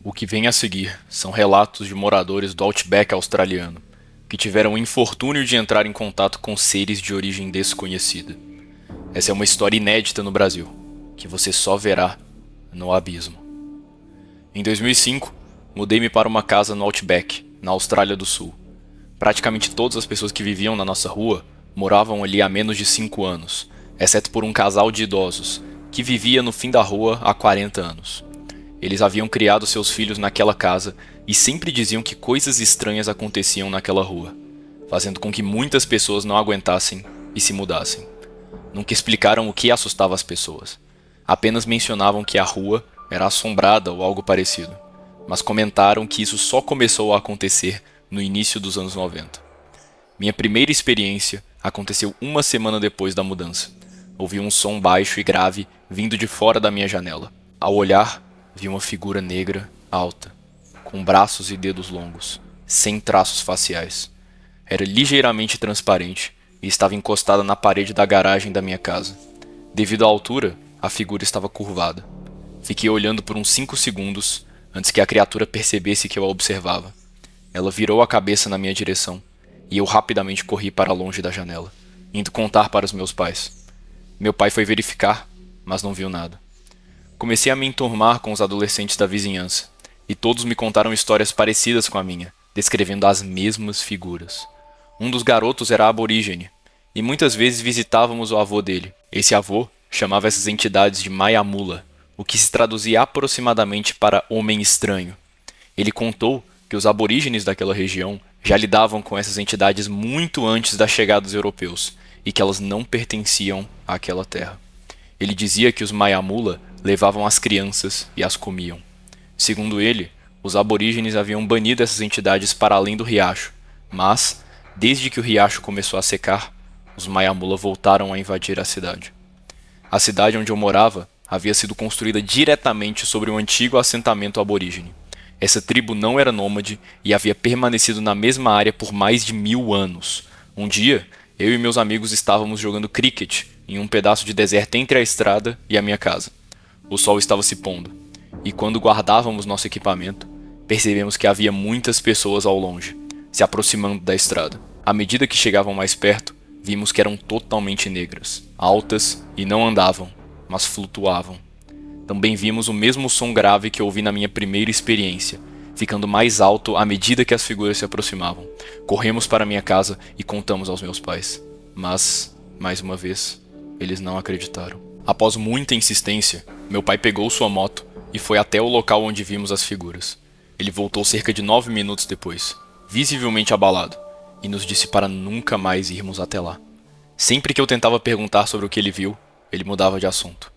O que vem a seguir são relatos de moradores do Outback australiano, que tiveram o infortúnio de entrar em contato com seres de origem desconhecida. Essa é uma história inédita no Brasil, que você só verá no abismo. Em 2005, mudei-me para uma casa no Outback, na Austrália do Sul. Praticamente todas as pessoas que viviam na nossa rua moravam ali há menos de 5 anos, exceto por um casal de idosos, que vivia no fim da rua há 40 anos. Eles haviam criado seus filhos naquela casa e sempre diziam que coisas estranhas aconteciam naquela rua, fazendo com que muitas pessoas não aguentassem e se mudassem. Nunca explicaram o que assustava as pessoas. Apenas mencionavam que a rua era assombrada ou algo parecido, mas comentaram que isso só começou a acontecer no início dos anos 90. Minha primeira experiência aconteceu uma semana depois da mudança. Ouvi um som baixo e grave vindo de fora da minha janela. Ao olhar, vi uma figura negra, alta, com braços e dedos longos, sem traços faciais. Era ligeiramente transparente e estava encostada na parede da garagem da minha casa. Devido à altura, a figura estava curvada. Fiquei olhando por uns 5 segundos antes que a criatura percebesse que eu a observava. Ela virou a cabeça na minha direção e eu rapidamente corri para longe da janela, indo contar para os meus pais. Meu pai foi verificar, mas não viu nada. Comecei a me enturmar com os adolescentes da vizinhança, e todos me contaram histórias parecidas com a minha, descrevendo as mesmas figuras. Um dos garotos era aborígene, e muitas vezes visitávamos o avô dele. Esse avô chamava essas entidades de Mayamula, o que se traduzia aproximadamente para homem estranho. Ele contou que os aborígenes daquela região já lidavam com essas entidades muito antes da chegada dos europeus, e que elas não pertenciam àquela terra. Ele dizia que os Mayamula levavam as crianças e as comiam. Segundo ele, os aborígenes haviam banido essas entidades para além do riacho, mas, desde que o riacho começou a secar, os Mayamula voltaram a invadir a cidade. A cidade onde eu morava havia sido construída diretamente sobre um antigo assentamento aborígene. Essa tribo não era nômade e havia permanecido na mesma área por mais de 1000 anos. Um dia, eu e meus amigos estávamos jogando cricket em um pedaço de deserto entre a estrada e a minha casa. O sol estava se pondo, e quando guardávamos nosso equipamento, percebemos que havia muitas pessoas ao longe, se aproximando da estrada. À medida que chegavam mais perto, vimos que eram totalmente negras, altas e não andavam, mas flutuavam. Também vimos o mesmo som grave que ouvi na minha primeira experiência, ficando mais alto à medida que as figuras se aproximavam. Corremos para minha casa e contamos aos meus pais, mas, mais uma vez, eles não acreditaram. Após muita insistência, meu pai pegou sua moto e foi até o local onde vimos as figuras. Ele voltou cerca de 9 minutos depois, visivelmente abalado, e nos disse para nunca mais irmos até lá. Sempre que eu tentava perguntar sobre o que ele viu, ele mudava de assunto.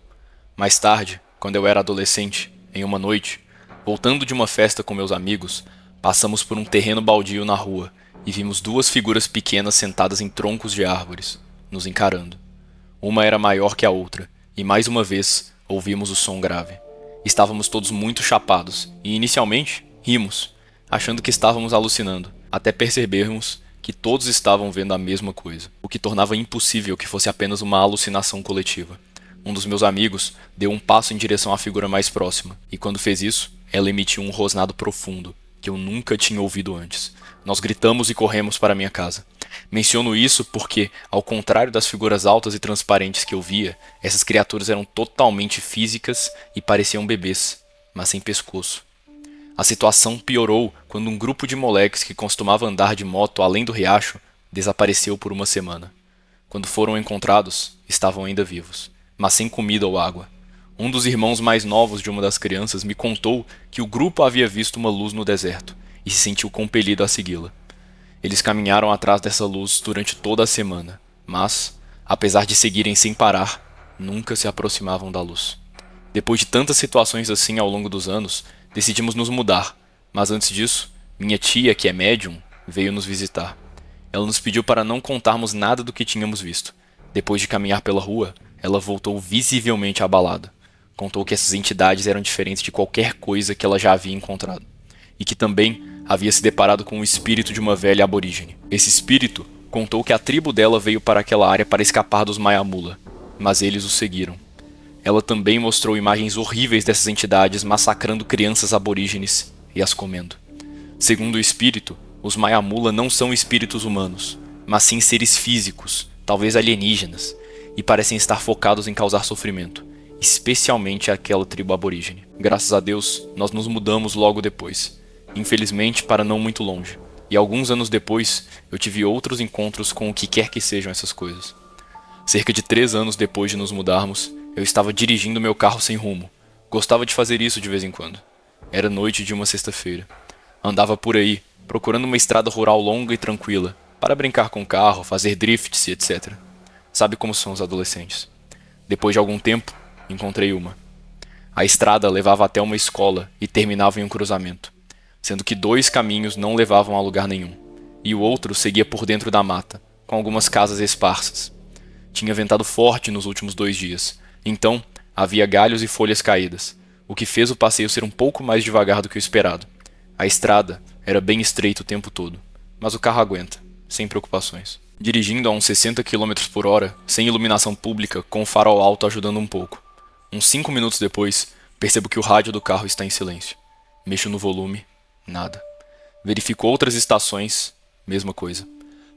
Mais tarde, quando eu era adolescente, em uma noite, voltando de uma festa com meus amigos, passamos por um terreno baldio na rua e vimos 2 figuras pequenas sentadas em troncos de árvores, nos encarando. Uma era maior que a outra, e mais uma vez ouvimos o som grave. Estávamos todos muito chapados, e inicialmente rimos, achando que estávamos alucinando, até percebermos que todos estavam vendo a mesma coisa, o que tornava impossível que fosse apenas uma alucinação coletiva. Um dos meus amigos deu um passo em direção à figura mais próxima, e quando fez isso, ela emitiu um rosnado profundo, que eu nunca tinha ouvido antes. Nós gritamos e corremos para minha casa. Menciono isso porque, ao contrário das figuras altas e transparentes que eu via, essas criaturas eram totalmente físicas e pareciam bebês, mas sem pescoço. A situação piorou quando um grupo de moleques que costumava andar de moto além do riacho desapareceu por uma semana. Quando foram encontrados, estavam ainda vivos, mas sem comida ou água. Um dos irmãos mais novos de uma das crianças me contou que o grupo havia visto uma luz no deserto e se sentiu compelido a segui-la. Eles caminharam atrás dessa luz durante toda a semana, mas, apesar de seguirem sem parar, nunca se aproximavam da luz. Depois de tantas situações assim ao longo dos anos, decidimos nos mudar, mas antes disso, minha tia, que é médium, veio nos visitar. Ela nos pediu para não contarmos nada do que tínhamos visto. Depois de caminhar pela rua, ela voltou visivelmente abalada. Contou que essas entidades eram diferentes de qualquer coisa que ela já havia encontrado, e que também havia se deparado com o espírito de uma velha aborígene. Esse espírito contou que a tribo dela veio para aquela área para escapar dos Mayamula, mas eles o seguiram. ela também mostrou imagens horríveis dessas entidades massacrando crianças aborígenes e as comendo. Segundo o espírito, os Mayamula não são espíritos humanos, mas sim seres físicos, talvez alienígenas, e parecem estar focados em causar sofrimento, especialmente àquela tribo aborígene. Graças a Deus, nós nos mudamos logo depois, infelizmente para não muito longe, e alguns anos depois eu tive outros encontros com o que quer que sejam essas coisas. Cerca de 3 anos depois de nos mudarmos, eu estava dirigindo meu carro sem rumo. Gostava de fazer isso de vez em quando. Era noite de uma sexta-feira. Andava por aí, procurando uma estrada rural longa e tranquila, para brincar com o carro, fazer drifts e etc. Sabe como são os adolescentes. Depois de algum tempo, encontrei uma. A estrada levava até uma escola e terminava em um cruzamento, sendo que 2 caminhos não levavam a lugar nenhum, e o outro seguia por dentro da mata, com algumas casas esparsas. Tinha ventado forte nos últimos 2 dias, então havia galhos e folhas caídas, o que fez o passeio ser um pouco mais devagar do que o esperado. A estrada era bem estreita o tempo todo, mas o carro aguenta, sem preocupações. Dirigindo a uns 60 km por hora, sem iluminação pública, com o farol alto ajudando um pouco. Uns 5 minutos depois, percebo que o rádio do carro está em silêncio. Mexo no volume, nada. Verifico outras estações, mesma coisa.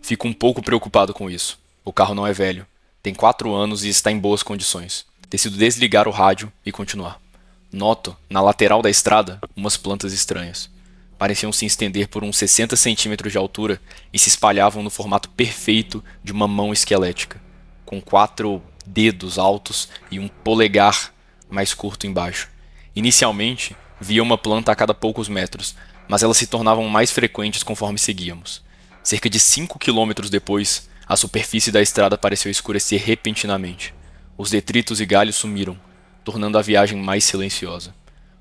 Fico um pouco preocupado com isso. O carro não é velho, tem 4 anos e está em boas condições. Decido desligar o rádio e continuar. Noto, na lateral da estrada, umas plantas estranhas. Pareciam se estender por uns 60 centímetros de altura e se espalhavam no formato perfeito de uma mão esquelética, com 4 dedos altos e um polegar mais curto embaixo. Inicialmente, via uma planta a cada poucos metros, mas elas se tornavam mais frequentes conforme seguíamos. Cerca de 5 quilômetros depois, a superfície da estrada pareceu escurecer repentinamente. Os detritos e galhos sumiram, tornando a viagem mais silenciosa.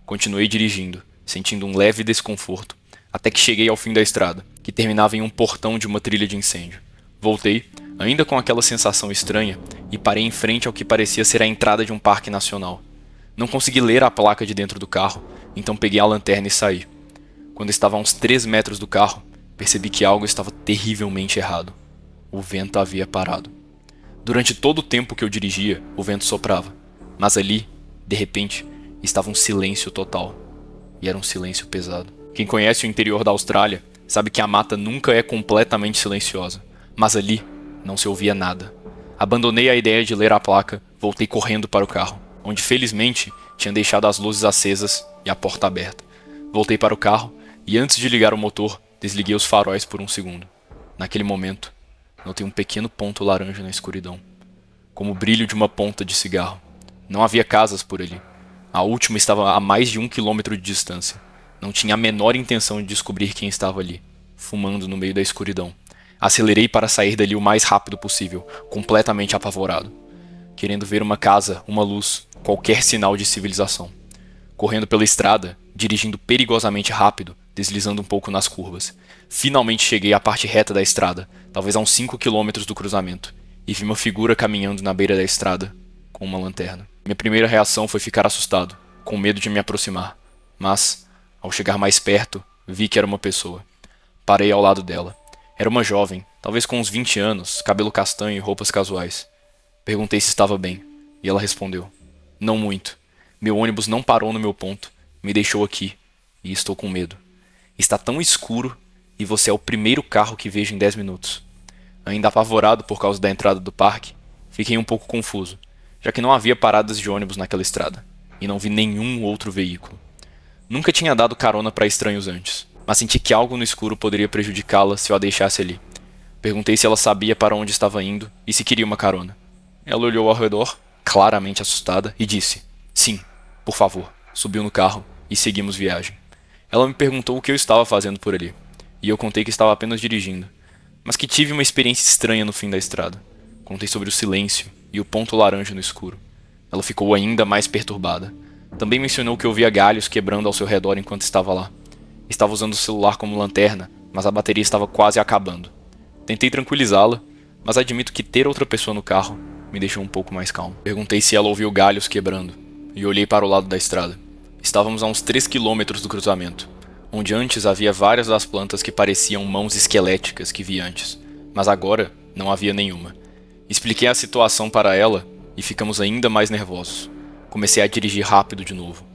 Continuei dirigindo, sentindo um leve desconforto, até que cheguei ao fim da estrada, que terminava em um portão de uma trilha de incêndio. Voltei, ainda com aquela sensação estranha, e parei em frente ao que parecia ser a entrada de um parque nacional. Não consegui ler a placa de dentro do carro, então peguei a lanterna e saí. Quando estava a uns 3 metros do carro, percebi que algo estava terrivelmente errado. O vento havia parado. Durante todo o tempo que eu dirigia, o vento soprava, mas ali, de repente, estava um silêncio total. E era um silêncio pesado. Quem conhece o interior da Austrália sabe que a mata nunca é completamente silenciosa, mas ali não se ouvia nada. Abandonei a ideia de ler a placa, voltei correndo para o carro, onde felizmente tinha deixado as luzes acesas e a porta aberta. Voltei para o carro e antes de ligar o motor, desliguei os faróis por um segundo. Naquele momento, notei um pequeno ponto laranja na escuridão, como o brilho de uma ponta de cigarro. Não havia casas por ali. A última estava a mais de 1 quilômetro de distância. Não tinha a menor intenção de descobrir quem estava ali, fumando no meio da escuridão. Acelerei para sair dali o mais rápido possível, completamente apavorado, querendo ver uma casa, uma luz, qualquer sinal de civilização. Correndo pela estrada, dirigindo perigosamente rápido, deslizando um pouco nas curvas. Finalmente cheguei à parte reta da estrada, talvez a uns 5 quilômetros do cruzamento, e vi uma figura caminhando na beira da estrada, com uma lanterna. Minha primeira reação foi ficar assustado, com medo de me aproximar, mas, ao chegar mais perto, vi que era uma pessoa. Parei ao lado dela. Era uma jovem, talvez com uns 20 anos, cabelo castanho e roupas casuais. Perguntei se estava bem, e ela respondeu: "Não muito. Meu ônibus não parou no meu ponto, me deixou aqui, e estou com medo. Está tão escuro, e você é o primeiro carro que vejo em 10 minutos. Ainda apavorado por causa da entrada do parque, fiquei um pouco confuso, já que não havia paradas de ônibus naquela estrada, e não vi nenhum outro veículo. Nunca tinha dado carona para estranhos antes, mas senti que algo no escuro poderia prejudicá-la se eu a deixasse ali. Perguntei se ela sabia para onde estava indo e se queria uma carona. Ela olhou ao redor, claramente assustada, e disse: "Sim, por favor." Subiu no carro e seguimos viagem. Ela me perguntou o que eu estava fazendo por ali, e eu contei que estava apenas dirigindo, mas que tive uma experiência estranha no fim da estrada. Contei sobre o silêncio e o ponto laranja no escuro. Ela ficou ainda mais perturbada. Também mencionou que ouvia galhos quebrando ao seu redor enquanto estava lá. Estava usando o celular como lanterna, mas a bateria estava quase acabando. Tentei tranquilizá-la, mas admito que ter outra pessoa no carro me deixou um pouco mais calmo. Perguntei se ela ouviu galhos quebrando, e olhei para o lado da estrada. Estávamos a uns 3 quilômetros do cruzamento, onde antes havia várias das plantas que pareciam mãos esqueléticas que vi antes, mas agora não havia nenhuma. Expliquei a situação para ela e ficamos ainda mais nervosos. Comecei a dirigir rápido de novo.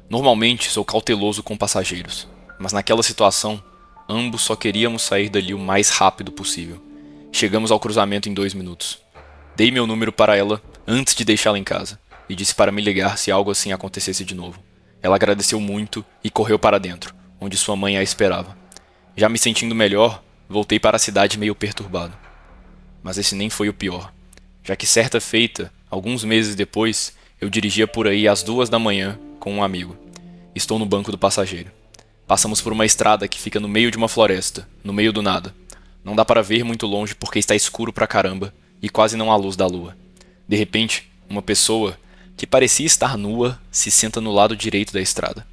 Normalmente sou cauteloso com passageiros, mas naquela situação, ambos só queríamos sair dali o mais rápido possível. Chegamos ao cruzamento em 2 minutos. Dei meu número para ela antes de deixá-la em casa e disse para me ligar se algo assim acontecesse de novo. Ela agradeceu muito e correu para dentro, onde sua mãe a esperava. Já me sentindo melhor, voltei para a cidade meio perturbado. Mas esse nem foi o pior, já que certa feita, alguns meses depois, eu dirigia por aí às 2 da manhã com um amigo. Estou no banco do passageiro. Passamos por uma estrada que fica no meio de uma floresta, no meio do nada. Não dá para ver muito longe porque está escuro pra caramba e quase não há luz da lua. De repente, uma pessoa, que parecia estar nua, se senta no lado direito da estrada,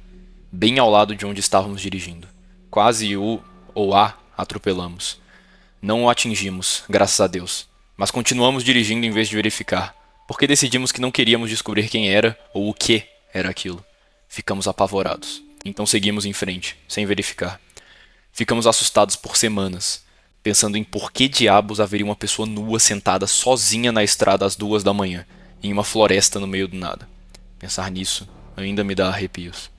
bem ao lado de onde estávamos dirigindo. Quase o ou a atropelamos. Não o atingimos, graças a Deus, mas continuamos dirigindo em vez de verificar, porque decidimos que não queríamos descobrir quem era ou o que era aquilo. Ficamos apavorados. Então seguimos em frente, sem verificar. Ficamos assustados por semanas, pensando em por que diabos haveria uma pessoa nua sentada sozinha na estrada às 2 da manhã, em uma floresta no meio do nada. Pensar nisso ainda me dá arrepios.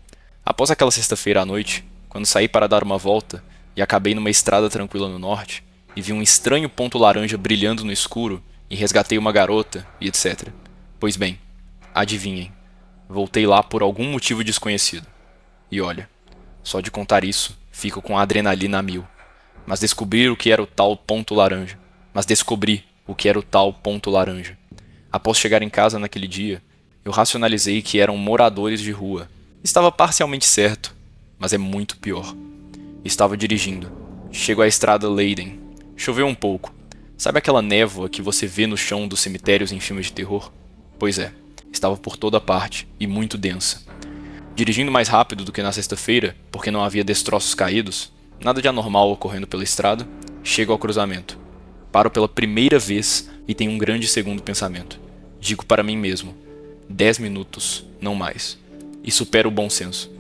Após aquela sexta-feira à noite, quando saí para dar uma volta e acabei numa estrada tranquila no norte, e vi um estranho ponto laranja brilhando no escuro, e resgatei uma garota, e etc. Pois bem, adivinhem, voltei lá por algum motivo desconhecido. E olha, só de contar isso, fico com a adrenalina a mil. Mas descobri o que era o tal ponto laranja. Após chegar em casa naquele dia, eu racionalizei que eram moradores de rua. Estava parcialmente certo, mas é muito pior. Estava dirigindo. Chego à estrada Leiden. Choveu um pouco. Sabe aquela névoa que você vê no chão dos cemitérios em filmes de terror? Pois é, estava por toda parte e muito densa. Dirigindo mais rápido do que na sexta-feira, porque não havia destroços caídos, nada de anormal ocorrendo pela estrada, chego ao cruzamento. Paro pela primeira vez e tenho um grande segundo pensamento. Digo para mim mesmo, 10 minutos, não mais. E supero o bom senso.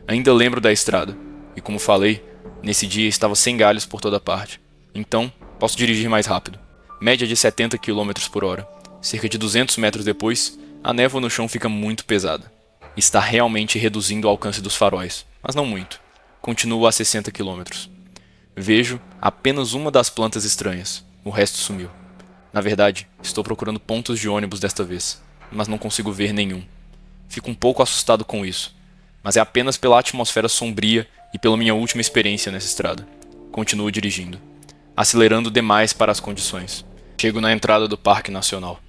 Ainda lembro da estrada, e como falei, nesse dia estava sem galhos por toda parte. Então, posso dirigir mais rápido. Média de 70 km por hora. Cerca de 200 metros depois, a névoa no chão fica muito pesada. Está realmente reduzindo o alcance dos faróis, mas não muito. Continuo a 60 km. Vejo apenas uma das plantas estranhas, o resto sumiu. Na verdade, estou procurando pontos de ônibus desta vez, mas não consigo ver nenhum. Fico um pouco assustado com isso, mas é apenas pela atmosfera sombria e pela minha última experiência nessa estrada. Continuo dirigindo, acelerando demais para as condições. Chego na entrada do Parque Nacional.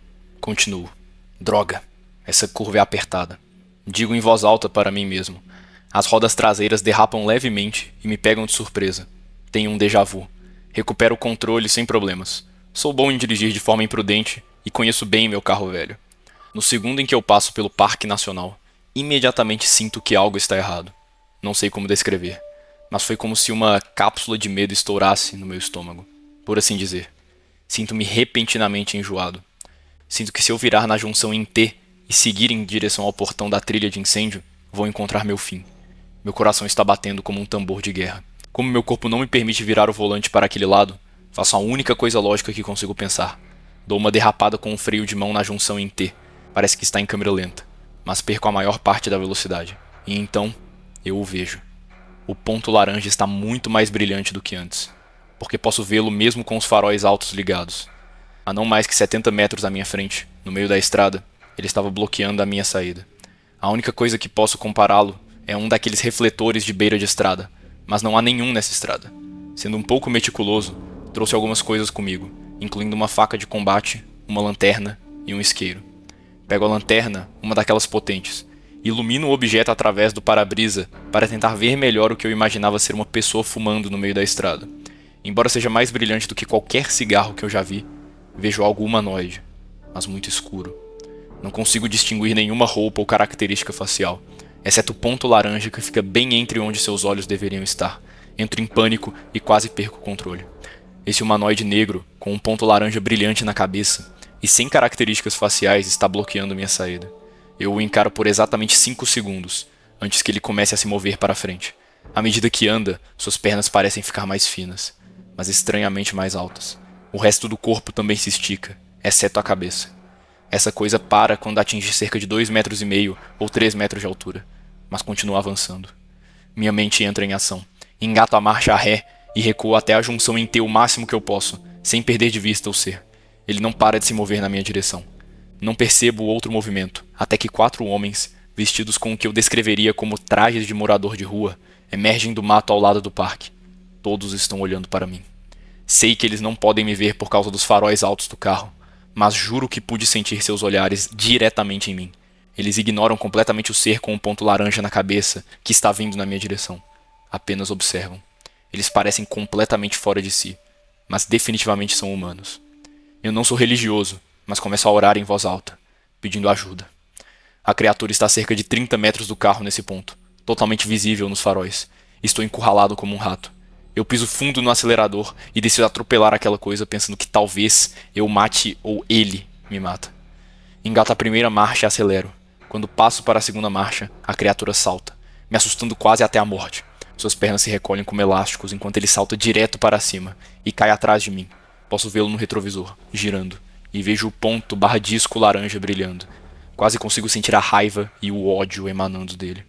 Continuo. Droga, essa curva é apertada. Digo em voz alta para mim mesmo. As rodas traseiras derrapam levemente e me pegam de surpresa. Tenho um déjà vu. Recupero o controle sem problemas. Sou bom em dirigir de forma imprudente e conheço bem meu carro velho. No segundo em que eu passo pelo Parque Nacional, imediatamente sinto que algo está errado. Não sei como descrever, mas foi como se uma cápsula de medo estourasse no meu estômago, por assim dizer. Sinto-me repentinamente enjoado. Sinto que se eu virar na junção em T e seguir em direção ao portão da trilha de incêndio, vou encontrar meu fim. Meu coração está batendo como um tambor de guerra. Como meu corpo não me permite virar o volante para aquele lado, faço a única coisa lógica que consigo pensar. Dou uma derrapada com o freio de mão na junção em T. Parece que está em câmera lenta, mas perco a maior parte da velocidade. E então, eu o vejo. O ponto laranja está muito mais brilhante do que antes, porque posso vê-lo mesmo com os faróis altos ligados. A não mais que 70 metros à minha frente, no meio da estrada, ele estava bloqueando a minha saída. A única coisa que posso compará-lo é um daqueles refletores de beira de estrada, mas não há nenhum nessa estrada. Sendo um pouco meticuloso, trouxe algumas coisas comigo, incluindo uma faca de combate, uma lanterna e um isqueiro. Pego a lanterna, uma daquelas potentes, e ilumino o objeto através do para-brisa para tentar ver melhor o que eu imaginava ser uma pessoa fumando no meio da estrada. Embora seja mais brilhante do que qualquer cigarro que eu já vi, vejo algo humanoide, mas muito escuro. Não consigo distinguir nenhuma roupa ou característica facial, exceto o ponto laranja que fica bem entre onde seus olhos deveriam estar. Entro em pânico e quase perco o controle. Esse humanoide negro, com um ponto laranja brilhante na cabeça e sem características faciais, está bloqueando minha saída. Eu o encaro por exatamente 5 segundos, antes que ele comece a se mover para frente. À medida que anda, suas pernas parecem ficar mais finas, mas estranhamente mais altas. O resto do corpo também se estica, exceto a cabeça. Essa coisa para quando atinge cerca de 2,5 metros ou 3 metros de altura, mas continua avançando. Minha mente entra em ação. Engato a marcha a ré e recuo até a junção em T o máximo que eu posso, sem perder de vista o ser. Ele não para de se mover na minha direção. Não percebo outro movimento, até que 4 homens, vestidos com o que eu descreveria como trajes de morador de rua, emergem do mato ao lado do parque. Todos estão olhando para mim. Sei que eles não podem me ver por causa dos faróis altos do carro, mas juro que pude sentir seus olhares diretamente em mim. Eles ignoram completamente o ser com um ponto laranja na cabeça que está vindo na minha direção. Apenas observam. Eles parecem completamente fora de si, mas definitivamente são humanos. Eu não sou religioso, mas começo a orar em voz alta, pedindo ajuda. A criatura está a cerca de 30 metros do carro nesse ponto, totalmente visível nos faróis. Estou encurralado como um rato. Eu piso fundo no acelerador e decido atropelar aquela coisa pensando que talvez eu mate ou ele me mata. Engato a primeira marcha e acelero. Quando passo para a segunda marcha, a criatura salta, me assustando quase até a morte. Suas pernas se recolhem como elásticos enquanto ele salta direto para cima e cai atrás de mim. Posso vê-lo no retrovisor, girando, e vejo o ponto barra disco laranja brilhando. Quase consigo sentir a raiva e o ódio emanando dele.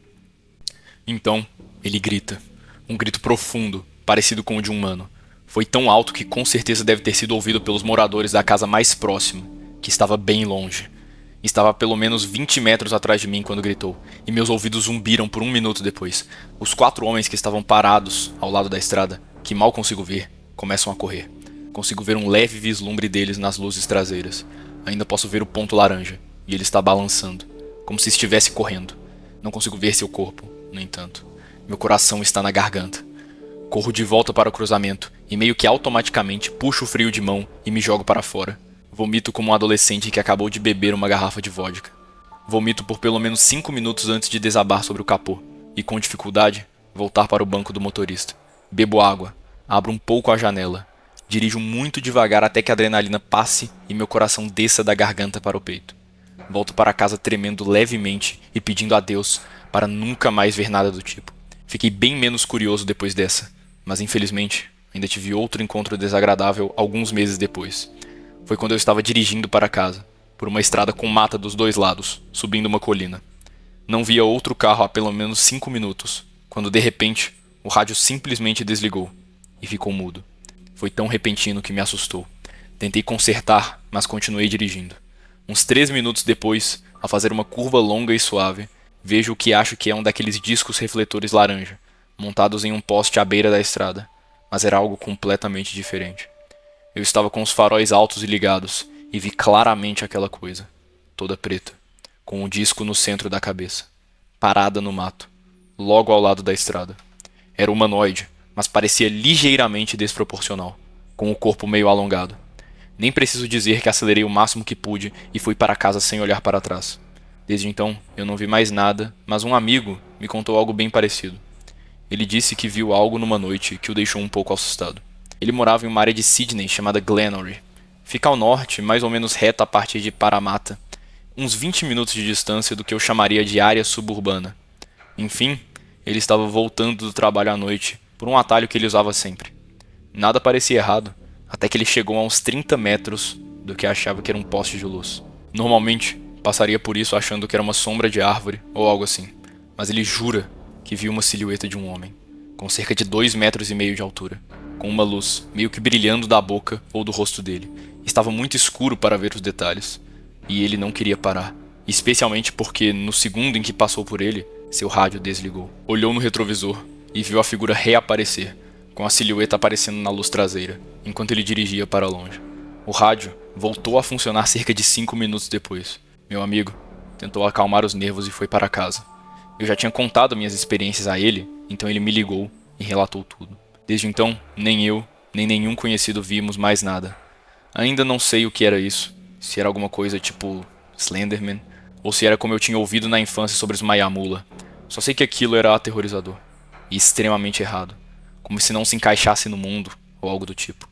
Então, ele grita. Um grito profundo, parecido com o de um humano. Foi tão alto que com certeza deve ter sido ouvido pelos moradores da casa mais próxima, que estava bem longe. Estava a pelo menos 20 metros atrás de mim quando gritou, e meus ouvidos zumbiram por 1 minuto depois. Os 4 homens que estavam parados ao lado da estrada, que mal consigo ver, começam a correr. Consigo ver um leve vislumbre deles nas luzes traseiras. Ainda posso ver o ponto laranja, e ele está balançando, como se estivesse correndo. Não consigo ver seu corpo, no entanto. Meu coração está na garganta. Corro de volta para o cruzamento, e meio que automaticamente puxo o freio de mão e me jogo para fora. Vomito como um adolescente que acabou de beber uma garrafa de vodka. Vomito por pelo menos 5 minutos antes de desabar sobre o capô, e com dificuldade, voltar para o banco do motorista. Bebo água, abro um pouco a janela, dirijo muito devagar até que a adrenalina passe e meu coração desça da garganta para o peito. Volto para casa tremendo levemente e pedindo a Deus para nunca mais ver nada do tipo. Fiquei bem menos curioso depois dessa, mas infelizmente ainda tive outro encontro desagradável alguns meses depois. Foi quando eu estava dirigindo para casa, por uma estrada com mata dos 2 lados, subindo uma colina. Não via outro carro há pelo menos 5 minutos, quando de repente o rádio simplesmente desligou e ficou mudo. Foi tão repentino que me assustou. Tentei consertar, mas continuei dirigindo. Uns 3 minutos depois, ao fazer uma curva longa e suave, vejo o que acho que é um daqueles discos refletores laranja, montados em um poste à beira da estrada, mas era algo completamente diferente. Eu estava com os faróis altos e ligados, e vi claramente aquela coisa, toda preta, com o disco no centro da cabeça, parada no mato, logo ao lado da estrada. Era humanoide, mas parecia ligeiramente desproporcional, com o corpo meio alongado. Nem preciso dizer que acelerei o máximo que pude e fui para casa sem olhar para trás. Desde então, eu não vi mais nada, mas um amigo me contou algo bem parecido. Ele disse que viu algo numa noite que o deixou um pouco assustado. Ele morava em uma área de Sydney chamada Glenorchy. Fica ao norte, mais ou menos reto a partir de Parramatta, uns 20 minutos de distância do que eu chamaria de área suburbana. Enfim, ele estava voltando do trabalho à noite, por um atalho que ele usava sempre. Nada parecia errado, até que ele chegou a uns 30 metros do que achava que era um poste de luz. Normalmente, passaria por isso achando que era uma sombra de árvore ou algo assim, mas ele jura que viu uma silhueta de um homem, com cerca de 2,5 metros de altura, com uma luz meio que brilhando da boca ou do rosto dele. Estava muito escuro para ver os detalhes, e ele não queria parar, especialmente porque no segundo em que passou por ele, seu rádio desligou. Olhou no retrovisor e viu a figura reaparecer, com a silhueta aparecendo na luz traseira, enquanto ele dirigia para longe. O rádio voltou a funcionar cerca de 5 minutos depois. Meu amigo tentou acalmar os nervos e foi para casa. Eu já tinha contado minhas experiências a ele, então ele me ligou e relatou tudo. Desde então, nem eu, nem nenhum conhecido vimos mais nada. Ainda não sei o que era isso, se era alguma coisa tipo Slenderman, ou se era como eu tinha ouvido na infância sobre os Mayamula. Só sei que aquilo era aterrorizador, e extremamente errado, como se não se encaixasse no mundo, ou algo do tipo.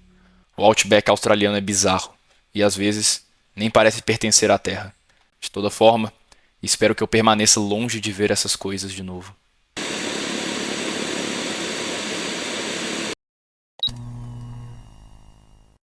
O Outback australiano é bizarro, e às vezes nem parece pertencer à Terra. De toda forma, espero que eu permaneça longe de ver essas coisas de novo.